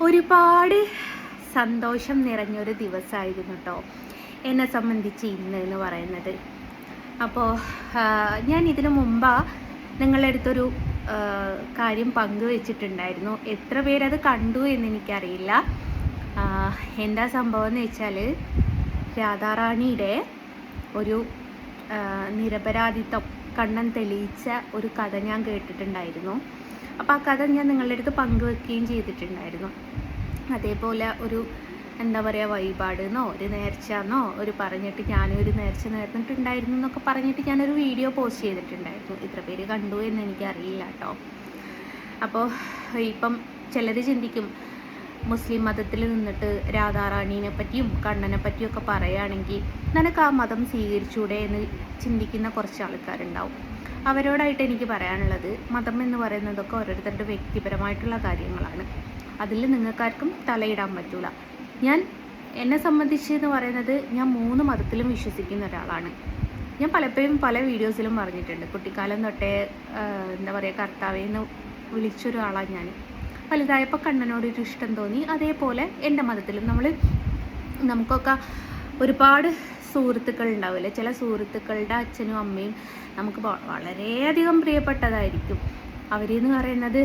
ഒരുപാട് സന്തോഷം നിറഞ്ഞൊരു ദിവസമായിരുന്നു കേട്ടോ എന്നെ സംബന്ധിച്ച് ഇന്ന് എന്ന് പറയുന്നത്. അപ്പോൾ ഞാൻ ഇതിനു മുമ്പ് നിങ്ങളുടെ അടുത്തൊരു കാര്യം പങ്കുവെച്ചിട്ടുണ്ടായിരുന്നു. എത്ര പേരത് കണ്ടു എന്ന് എനിക്കറിയില്ല. എന്താ സംഭവം എന്ന് വെച്ചാൽ, രാധാറാണിയുടെ ഒരു നിരപരാധിത്വം കണ്ണൻ തെളിയിച്ച ഒരു കഥ ഞാൻ കേട്ടിട്ടുണ്ടായിരുന്നു. അപ്പോൾ ആ കഥ ഞാൻ നിങ്ങളുടെ അടുത്ത് പങ്കുവെക്കുകയും ചെയ്തിട്ടുണ്ടായിരുന്നു. അതേപോലെ ഒരു എന്താ പറയുക, വഴിപാടെന്നോ ഒരു നേർച്ചയെന്നോ ഒരു പറഞ്ഞിട്ട് ഞാനൊരു നേർച്ച നേർന്നിട്ടുണ്ടായിരുന്നു എന്നൊക്കെ പറഞ്ഞിട്ട് ഞാനൊരു വീഡിയോ പോസ്റ്റ് ചെയ്തിട്ടുണ്ടായിരുന്നു. ഇത്ര പേര് കണ്ടു എന്ന് എനിക്കറിയില്ല കേട്ടോ. അപ്പോൾ ഇപ്പം ചിലർ ചിന്തിക്കും, മുസ്ലിം മതത്തിൽ നിന്നിട്ട് രാധാറാണീനെ പറ്റിയും കണ്ണനെ പറ്റിയൊക്കെ പറയുകയാണെങ്കിൽ നിനക്ക് ആ മതം സ്വീകരിച്ചൂടെ എന്ന് ചിന്തിക്കുന്ന കുറച്ച് ആൾക്കാരുണ്ടാവും. അവരോടായിട്ട് എനിക്ക് പറയാനുള്ളത്, മതം എന്ന് പറയുന്നതൊക്കെ ഓരോരുത്തരുടെ വ്യക്തിപരമായിട്ടുള്ള കാര്യങ്ങളാണ്. അതിൽ നിങ്ങൾക്കാർക്കും തലയിടാൻ പറ്റൂല. എന്നെ സംബന്ധിച്ച് എന്ന് പറയുന്നത്, ഞാൻ 3 മതത്തിലും വിശ്വസിക്കുന്ന ഒരാളാണ്. ഞാൻ പലപ്പോഴും പല വീഡിയോസിലും പറഞ്ഞിട്ടുണ്ട്, കുട്ടിക്കാലം തൊട്ടേ എന്താ പറയുക, കർത്താവേന്ന് വിളിച്ചൊരാളാണ് ഞാൻ. വലുതായപ്പോൾ കണ്ണനോടൊരു ഇഷ്ടം തോന്നി. അതേപോലെ എൻ്റെ മതത്തിലും നമുക്കൊക്കെ ഒരുപാട് സുഹൃത്തുക്കൾ ഉണ്ടാവില്ലേ. ചില സുഹൃത്തുക്കളുടെ അച്ഛനും അമ്മയും നമുക്ക് വളരെയധികം പ്രിയപ്പെട്ടതായിരിക്കും. അവരെന്ന് പറയുന്നത്,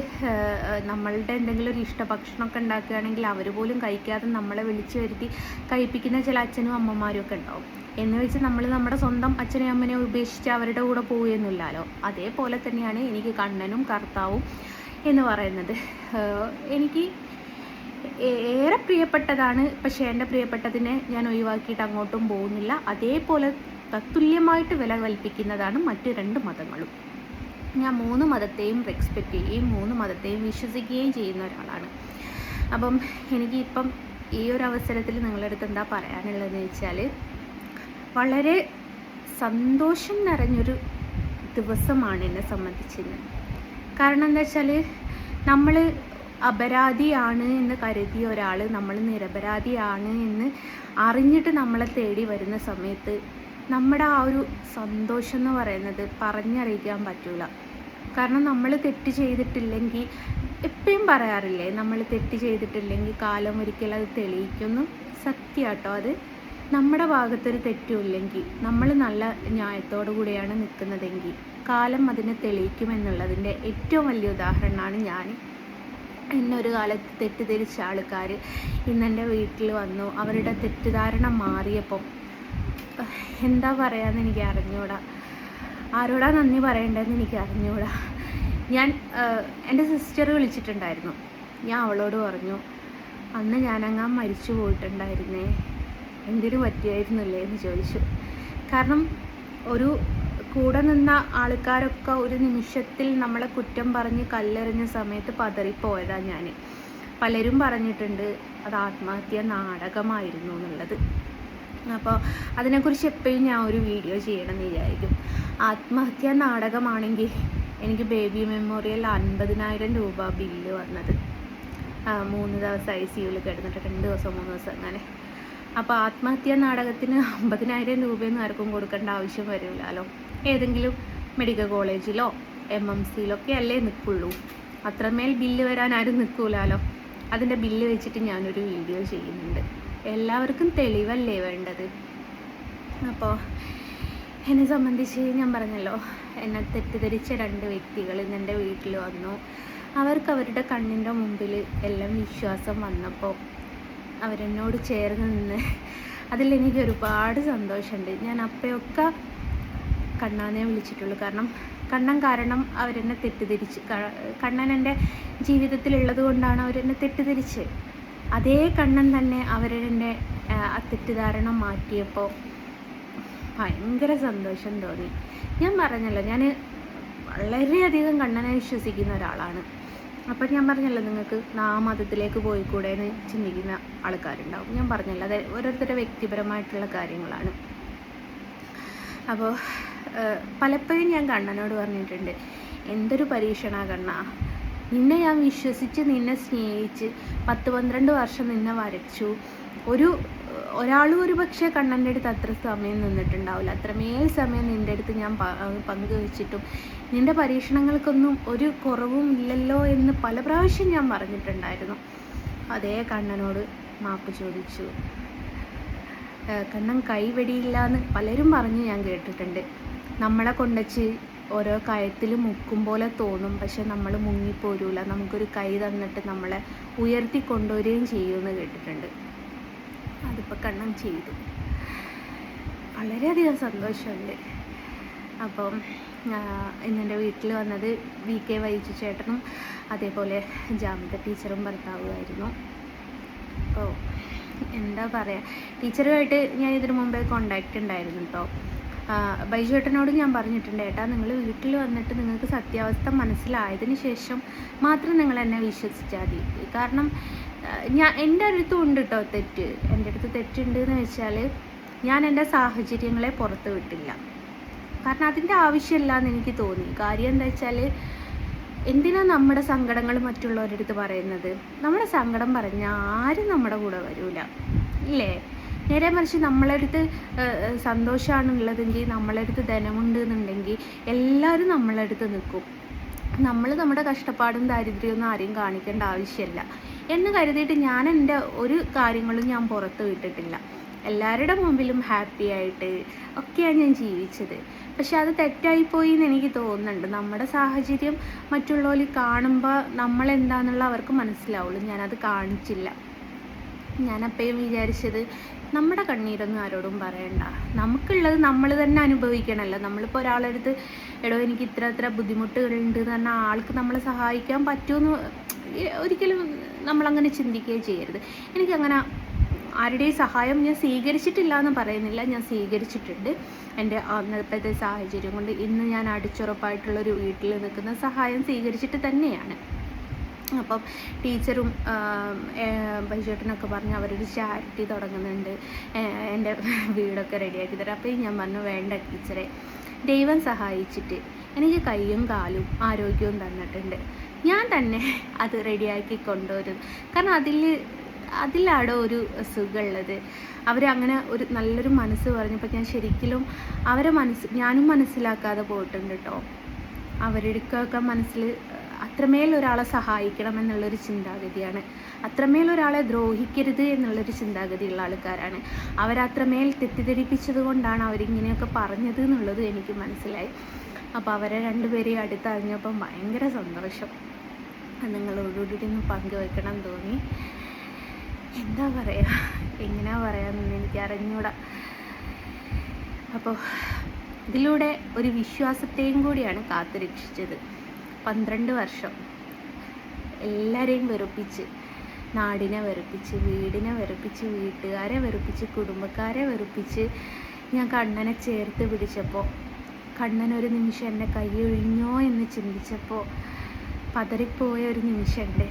നമ്മളുടെ എന്തെങ്കിലും ഒരു ഇഷ്ടഭക്ഷണമൊക്കെ ഉണ്ടാക്കുകയാണെങ്കിൽ അവർ പോലും കഴിക്കാതെ നമ്മളെ വിളിച്ചു വരുത്തി കഴിപ്പിക്കുന്ന ചില അച്ഛനും അമ്മമാരും ഒക്കെ ഉണ്ടാവും. എന്ന് വെച്ച് നമ്മൾ നമ്മുടെ സ്വന്തം അച്ഛനെയും അമ്മനെയും ഉപേക്ഷിച്ച് അവരുടെ കൂടെ പോവുകയെന്നില്ലല്ലോ. അതേപോലെ തന്നെയാണ് എനിക്ക് കണ്ണനും കർത്താവും എന്ന് പറയുന്നത്. എനിക്ക് ഏറെ പ്രിയപ്പെട്ടതാണ്. പക്ഷേ എൻ്റെ പ്രിയപ്പെട്ടതിനെ ഞാൻ ഒഴിവാക്കിയിട്ട് അങ്ങോട്ടും പോകുന്നില്ല. അതേപോലെ തത്തുല്യമായിട്ട് വില കൽപ്പിക്കുന്നതാണ് മറ്റ് 2 മതങ്ങളും. ഞാൻ 3 മതത്തെയും റെസ്പെക്റ്റ് ചെയ്യുകയും 3 മതത്തെയും വിശ്വസിക്കുകയും ചെയ്യുന്ന ഒരാളാണ്. അപ്പം എനിക്കിപ്പം ഈ ഒരു അവസരത്തിൽ നിങ്ങളുടെ അടുത്ത് എന്താ പറയാനുള്ളതെന്ന് വെച്ചാൽ, വളരെ സന്തോഷം നിറഞ്ഞൊരു ദിവസമാണ് എന്നെ സംബന്ധിച്ചിരുന്നത്. കാരണം എന്താ വെച്ചാൽ, നമ്മൾ അപരാധിയാണ് എന്ന് കരുതിയ ഒരാൾ നമ്മൾ നിരപരാധിയാണ് എന്ന് അറിഞ്ഞിട്ട് നമ്മളെ തേടി വരുന്ന സമയത്ത് നമ്മുടെ ആ ഒരു സന്തോഷം എന്ന് പറയുന്നത് പറഞ്ഞറിയിക്കാൻ പറ്റൂല. കാരണം നമ്മൾ തെറ്റ് ചെയ്തിട്ടില്ലെങ്കിൽ, എപ്പോഴും പറയാറില്ലേ, നമ്മൾ തെറ്റ് ചെയ്തിട്ടില്ലെങ്കിൽ കാലം ഒരിക്കലും അത് തെളിയിക്കുന്നു. സത്യമാട്ടോ അത്. നമ്മുടെ ഭാഗത്തൊരു തെറ്റുമില്ലെങ്കിൽ, നമ്മൾ നല്ല ന്യായത്തോടു കൂടിയാണ് നിൽക്കുന്നതെങ്കിൽ കാലം അതിനെ തെളിയിക്കുമെന്നുള്ളതിൻ്റെ ഏറ്റവും വലിയ ഉദാഹരണമാണ് ഞാൻ. എന്നെ ഒരു കാലത്ത് തെറ്റിദ്ധരിച്ച ആൾക്കാർ ഇന്നെൻ്റെ വീട്ടിൽ വന്നു. അവരുടെ തെറ്റിദ്ധാരണ മാറിയപ്പം എന്താ പറയാന്ന് എനിക്ക് അറിഞ്ഞൂടാ. ആരോടാ നന്ദി പറയേണ്ടതെന്ന് എനിക്ക് അറിഞ്ഞൂടാ. എൻ്റെ സിസ്റ്റർ വിളിച്ചിട്ടുണ്ടായിരുന്നു. ഞാൻ അവളോട് പറഞ്ഞു, അന്ന് ഞാനങ്ങാ മരിച്ചു പോയിട്ടുണ്ടായിരുന്നേ, എന്തിനു പറ്റിയായിരുന്നില്ലേ എന്ന് ചോദിച്ചു. കാരണം ഒരു കൂടെ നിന്ന ആൾക്കാരൊക്കെ ഒരു നിമിഷത്തിൽ നമ്മളെ കുറ്റം പറഞ്ഞ് കല്ലെറിഞ്ഞ സമയത്ത് പതറിപ്പോയതാണ് ഞാൻ. പലരും പറഞ്ഞിട്ടുണ്ട് അത് ആത്മഹത്യ നാടകമായിരുന്നു എന്നുള്ളത്. അപ്പോൾ അതിനെക്കുറിച്ച് എപ്പോഴും ഞാൻ ഒരു വീഡിയോ ചെയ്യണമെന്ന് വിചാരിക്കും. ആത്മഹത്യ നാടകമാണെങ്കിൽ എനിക്ക് ബേബി മെമ്മോറിയൽ 50,000 രൂപ ബില്ല് വന്നത്. 3 ദിവസം ICUവിൽ കിടന്നിട്ട് 2 ദിവസം 3 ദിവസം അങ്ങനെ. അപ്പോൾ ആത്മഹത്യാ നാടകത്തിന് 50,000 രൂപയൊന്നും ആർക്കും കൊടുക്കേണ്ട ആവശ്യം വരില്ലല്ലോ. ഏതെങ്കിലും മെഡിക്കൽ കോളേജിലോ MMCയിലൊക്കെ അല്ലേ നിൽക്കുള്ളൂ. അത്രമേൽ ബില്ല് വരാൻ ആരും നിൽക്കൂലല്ലോ. അതിൻ്റെ ബില്ല് വെച്ചിട്ട് ഞാനൊരു വീഡിയോ ചെയ്യുന്നുണ്ട്. എല്ലാവർക്കും തെളിവല്ലേ വേണ്ടത്. അപ്പോൾ എന്നെ സംബന്ധിച്ച് ഞാൻ പറഞ്ഞല്ലോ, എന്നെ തെറ്റിദ്ധരിച്ച 2 വ്യക്തികൾ ഇന്ന് എൻ്റെ വീട്ടിൽ വന്നു. അവർക്ക് അവരുടെ കണ്ണിൻ്റെ മുമ്പിൽ എല്ലാം വിശ്വാസം വന്നപ്പോൾ അവരെന്നോട് ചേർന്ന് നിന്ന് അതിലെനിക്ക് ഒരുപാട് സന്തോഷമുണ്ട്. ഞാൻ അപ്പോഴൊക്കെ കണ്ണാനെ വിളിച്ചിട്ടുള്ളൂ. കാരണം അവരെന്നെ തെറ്റിദ്ധരിച്ച്. കണ്ണൻ എൻ്റെ ജീവിതത്തിലുള്ളത് കൊണ്ടാണ് അവരെന്നെ തെറ്റിദ്ധരിച്ച്. അതേ കണ്ണൻ തന്നെ അവരെൻ്റെ ആ തെറ്റിദ്ധാരണ മാറ്റിയപ്പോൾ ഭയങ്കര സന്തോഷം തോന്നി. ഞാൻ പറഞ്ഞല്ലോ, ഞാൻ വളരെയധികം കണ്ണനെ വിശ്വസിക്കുന്ന ഒരാളാണ്. അപ്പം ഞാൻ പറഞ്ഞല്ലോ, നിങ്ങൾക്ക് ആ മതത്തിലേക്ക് പോയിക്കൂടെ എന്ന് ചിന്തിക്കുന്ന ആൾക്കാരുണ്ടാവും. ഞാൻ പറഞ്ഞല്ലോ, അത് ഓരോരുത്തരുടെ വ്യക്തിപരമായിട്ടുള്ള കാര്യങ്ങളാണ്. അപ്പോൾ പലപ്പോഴും ഞാൻ കണ്ണനോട് പറഞ്ഞിട്ടുണ്ട്, എന്തൊരു പരീക്ഷണ കണ്ണാ, നിന്നെ ഞാൻ വിശ്വസിച്ച് നിന്നെ സ്നേഹിച്ച് 10-12 വർഷം നിന്നെ വരച്ചു. ഒരാളും ഒരു പക്ഷേ കണ്ണൻ്റെ അടുത്ത് അത്ര സമയം നിന്നിട്ടുണ്ടാവില്ല. അത്രമേൽ സമയം നിൻ്റെ അടുത്ത് ഞാൻ പങ്കുവെച്ചിട്ടും നിൻ്റെ പരീക്ഷണങ്ങൾക്കൊന്നും ഒരു കുറവും ഇല്ലല്ലോ എന്ന് പല പ്രാവശ്യം ഞാൻ പറഞ്ഞിട്ടുണ്ടായിരുന്നു. അതേ കണ്ണനോട് മാപ്പ് ചോദിച്ചു. കണ്ണൻ കൈവെടിയില്ല എന്ന് പലരും പറഞ്ഞ് ഞാൻ കേട്ടിട്ടുണ്ട്. നമ്മളെ കൊണ്ടുവച്ച് ഓരോ കയത്തിൽ മുക്കും പോലെ തോന്നും, പക്ഷെ നമ്മൾ മുങ്ങിപ്പോരൂല. നമുക്കൊരു കൈ തന്നിട്ട് നമ്മളെ ഉയർത്തി കൊണ്ടുവരികയും ചെയ്യുമെന്ന് കേട്ടിട്ടുണ്ട്. അതിപ്പോൾ കണ്ണൻ ചെയ്തു. വളരെയധികം സന്തോഷമുണ്ട്. അപ്പം ഇന്നെൻ്റെ വീട്ടിൽ വന്നത് VK വൈജു ചേട്ടനും അതേപോലെ ജാമിത ടീച്ചറും ഭർത്താവുമായിരുന്നു. അപ്പോൾ എന്താ പറയുക, ടീച്ചറുമായിട്ട് ഞാൻ ഇതിനു മുമ്പേ കോണ്ടാക്റ്റ് ഉണ്ടായിരുന്നു കേട്ടോ. ബൈജു ഏട്ടനോട് ഞാൻ പറഞ്ഞിട്ടുണ്ട്, ഏട്ടാ നിങ്ങൾ വീട്ടിൽ വന്നിട്ട് നിങ്ങൾക്ക് സത്യാവസ്ഥ മനസ്സിലായതിന് ശേഷം മാത്രം നിങ്ങൾ എന്നെ വിശ്വസിച്ചാൽ മതി. കാരണം എൻ്റെ അടുത്തും ഉണ്ട് കേട്ടോ തെറ്റ്. എൻ്റെ അടുത്ത് തെറ്റുണ്ട് എന്ന് വെച്ചാൽ ഞാൻ എൻ്റെ സാഹചര്യങ്ങളെ പുറത്ത് വിട്ടില്ല. കാരണം അതിൻ്റെ ആവശ്യമില്ല എന്ന് എനിക്ക് തോന്നി. കാര്യം എന്താ വെച്ചാൽ, എന്തിനാ നമ്മുടെ സങ്കടങ്ങൾ മറ്റുള്ളവരുടെ അടുത്ത് പറയുന്നത്? നമ്മുടെ സങ്കടം പറഞ്ഞാൽ ആരും നമ്മുടെ കൂടെ വരൂല, ഇല്ലേ? നേരെ മറിച്ച് നമ്മളടുത്ത് സന്തോഷമാണുള്ളതെങ്കിൽ, നമ്മളടുത്ത് ധനമുണ്ട് എന്നുണ്ടെങ്കിൽ എല്ലാവരും നമ്മളടുത്ത് നിൽക്കും. നമ്മൾ നമ്മുടെ കഷ്ടപ്പാടും ദാരിദ്ര്യമൊന്നും ആരെയും കാണിക്കേണ്ട ആവശ്യമില്ല എന്ന് കരുതിയിട്ട് ഞാൻ എൻ്റെ ഒരു കാര്യങ്ങളും ഞാൻ പുറത്ത് വിട്ടിട്ടില്ല. എല്ലാവരുടെ മുമ്പിലും ഹാപ്പി ആയിട്ട് ഒക്കെയാണ് ഞാൻ ജീവിച്ചത്. പക്ഷെ അത് തെറ്റായിപ്പോയി എന്ന് എനിക്ക് തോന്നുന്നുണ്ട്. നമ്മുടെ സാഹചര്യം മറ്റുള്ളവർ കാണുമ്പോൾ നമ്മളെന്താണെന്നുള്ള അവർക്ക് മനസ്സിലാവുള്ളൂ. ഞാനത് കാണിച്ചില്ല. ഞാനപ്പോഴും വിചാരിച്ചത്, നമ്മുടെ കണ്ണീരൊന്നും ആരോടും പറയണ്ട, നമുക്കുള്ളത് നമ്മൾ തന്നെ അനുഭവിക്കണമല്ലോ. നമ്മളിപ്പോൾ ഒരാളടുത്ത് എടോ എനിക്ക് ഇത്ര ബുദ്ധിമുട്ടുകളുണ്ട് എന്ന് പറഞ്ഞാൽ ആൾക്ക് നമ്മളെ സഹായിക്കാൻ പറ്റുമെന്ന് ഒരിക്കലും നമ്മളങ്ങനെ ചിന്തിക്കുകയും ചെയ്യരുത്. എനിക്കങ്ങനെ ആരുടെയും സഹായം ഞാൻ സ്വീകരിച്ചിട്ടില്ല എന്ന് പറയുന്നില്ല, ഞാൻ സ്വീകരിച്ചിട്ടുണ്ട്. എൻ്റെ അന്നത്തെ സാഹചര്യം കൊണ്ട് ഇന്ന് ഞാൻ അടിച്ചുറപ്പായിട്ടുള്ളൊരു വീട്ടിൽ നിൽക്കുന്ന സഹായം സ്വീകരിച്ചിട്ട് തന്നെയാണ്. അപ്പം ടീച്ചറും ബൈജേട്ടനൊക്കെ പറഞ്ഞ് അവരൊരു ചാരിറ്റി തുടങ്ങുന്നുണ്ട്, എൻ്റെ വീടൊക്കെ റെഡിയാക്കി തരാം. അപ്പോൾ ഞാൻ പറഞ്ഞു, വേണ്ട ടീച്ചറെ, ദൈവം സഹായിച്ചിട്ട് എനിക്ക് കൈയും കാലും ആരോഗ്യവും തന്നിട്ടുണ്ട്, ഞാൻ തന്നെ അത് റെഡിയാക്കി കൊണ്ടുവരും. കാരണം അതിലാടോ ഒരു സുഖമുള്ളത്. അവരങ്ങനെ ഒരു നല്ലൊരു മനസ്സ് പറഞ്ഞപ്പോൾ ഞാൻ ശരിക്കും അവരെ ഞാനും മനസ്സിലാക്കാതെ പോയിട്ടുണ്ട് കേട്ടോ. അവരുടെയൊക്കെ മനസ്സിൽ അത്രമേൽ ഒരാളെ സഹായിക്കണം എന്നുള്ളൊരു ചിന്താഗതിയാണ്, അത്രമേൽ ഒരാളെ ദ്രോഹിക്കരുത് എന്നുള്ളൊരു ചിന്താഗതിയുള്ള ആൾക്കാരാണ്. അവരത്രമേൽ തെറ്റിദ്ധരിപ്പിച്ചത് കൊണ്ടാണ് അവരിങ്ങനെയൊക്കെ പറഞ്ഞത് എന്നുള്ളത് എനിക്ക് മനസ്സിലായി. അപ്പോൾ അവരെ രണ്ടുപേരെയും അടുത്തറിഞ്ഞപ്പം ഭയങ്കര സന്തോഷം. നിങ്ങളോടുകൂടി ഒന്ന് പങ്കുവെക്കണം തോന്നി. എന്താ പറയുക, എങ്ങനെയാ പറയാമെന്ന് എനിക്ക് അറിഞ്ഞൂടാ. അപ്പോൾ ഇതിലൂടെ ഒരു വിശ്വാസത്തെയും കൂടിയാണ് കാത്തു രക്ഷിച്ചത്. 12 വർഷം എല്ലാവരെയും വെറുപ്പിച്ച്, നാടിനെ വെറുപ്പിച്ച്, വീടിനെ വെറുപ്പിച്ച്, വീട്ടുകാരെ വെറുപ്പിച്ച്, കുടുംബക്കാരെ വെറുപ്പിച്ച് ഞാൻ കണ്ണനെ ചേർത്ത് പിടിച്ചപ്പോൾ, കണ്ണനൊരു നിമിഷം എൻ്റെ കൈ ഒഴിഞ്ഞോ എന്ന് ചിന്തിച്ചപ്പോൾ പതറിപ്പോയ ഒരു നിമിഷമുണ്ട്.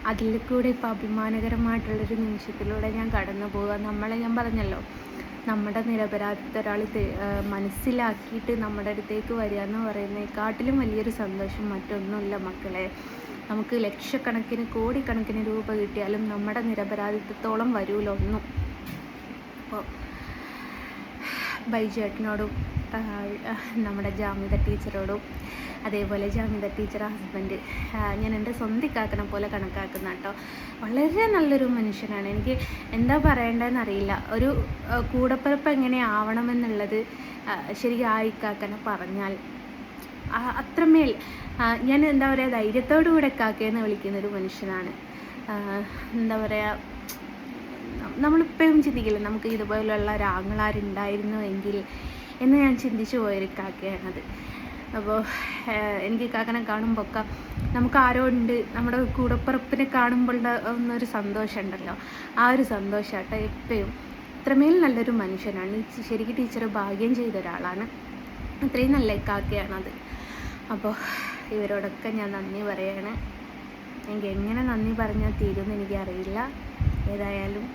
അതിൽ കൂടെ ഇപ്പോൾ അഭിമാനകരമായിട്ടുള്ളൊരു നിമിഷത്തിലൂടെ ഞാൻ കടന്നു പോവുക. ഞാൻ പറഞ്ഞല്ലോ, നമ്മുടെ നിരപരാധിത്വം ഒരാൾ മനസ്സിലാക്കിയിട്ട് നമ്മുടെ അടുത്തേക്ക് വരിക എന്ന് പറയുന്നതിനെക്കാട്ടിലും വലിയൊരു സന്തോഷം മറ്റൊന്നുമില്ല മക്കളെ. നമുക്ക് ലക്ഷക്കണക്കിന് കോടിക്കണക്കിന് രൂപ കിട്ടിയാലും നമ്മുടെ നിരപരാധിത്വത്തോളം വരൂല ഒന്നും. അപ്പോൾ ബൈജേട്ടനോടും നമ്മുടെ ജാമിത ടീച്ചറോടും അതേപോലെ ജാമിത ടീച്ചർ ഹസ്ബൻഡ് ഞാൻ എൻ്റെ സ്വന്തക്കാക്കനെ പോലെ കണക്കാക്കുന്ന കേട്ടോ. വളരെ നല്ലൊരു മനുഷ്യനാണ്. എനിക്ക് എന്താ പറയേണ്ടതെന്ന് അറിയില്ല. ഒരു കൂടപ്പിറപ്പ് എങ്ങനെ ആവണമെന്നുള്ളത് ശരിക്കും ആയിക്കാക്കനെ പറഞ്ഞാൽ അത്രമേൽ ഞാൻ എന്താ പറയുക, ധൈര്യത്തോടു കൂടെ കാക്കയെന്ന് വിളിക്കുന്നൊരു മനുഷ്യനാണ്. എന്താ പറയുക, നമ്മളിപ്പോഴും ചിന്തിക്കില്ല നമുക്ക് ഇതുപോലുള്ള ഒരാങ്ങളാരുണ്ടായിരുന്നു എങ്കിൽ എന്ന് ഞാൻ ചിന്തിച്ചു പോയൊരു കാക്കയാണത്. അപ്പോൾ എനിക്ക് കാക്കനെ കാണുമ്പോൾ ഒക്കെ നമുക്ക് ആരോ ഉണ്ട്, നമ്മുടെ കൂടപ്പിറപ്പിനെ കാണുമ്പോൾ ഒന്നൊരു സന്തോഷം ഉണ്ടല്ലോ, ആ ഒരു സന്തോഷമാട്ടോ എപ്പോഴും. അത്രമേൽ നല്ലൊരു മനുഷ്യനാണ്. ശരിക്കും ടീച്ചർ ഭാഗ്യം ചെയ്ത ഒരാളാണ്. അത്രയും നല്ല കാക്കയാണത്. അപ്പോൾ ഇവരോടൊക്കെ ഞാൻ നന്ദി പറയാണ്. എനിക്ക് എങ്ങനെ നന്ദി പറഞ്ഞാൽ തീരുമെന്ന് എനിക്കറിയില്ല. ഏതായാലും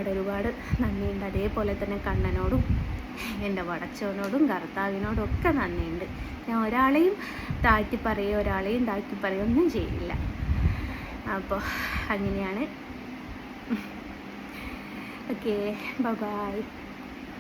ഒരുപാട് നന്ദിയുണ്ട്. അതേപോലെ തന്നെ കണ്ണനോടും എൻ്റെ വടച്ചവനോടും കർത്താവിനോടും ഒക്കെ നന്ദിയുണ്ട്. ഞാൻ ഒരാളെയും താഴ്ത്തി പറയുകയോ ഒരാളെയും താഴ്ത്തി പറയുകയോ ഒന്നും ചെയ്യില്ല. അപ്പോൾ അങ്ങനെയാണ്. Okay, by.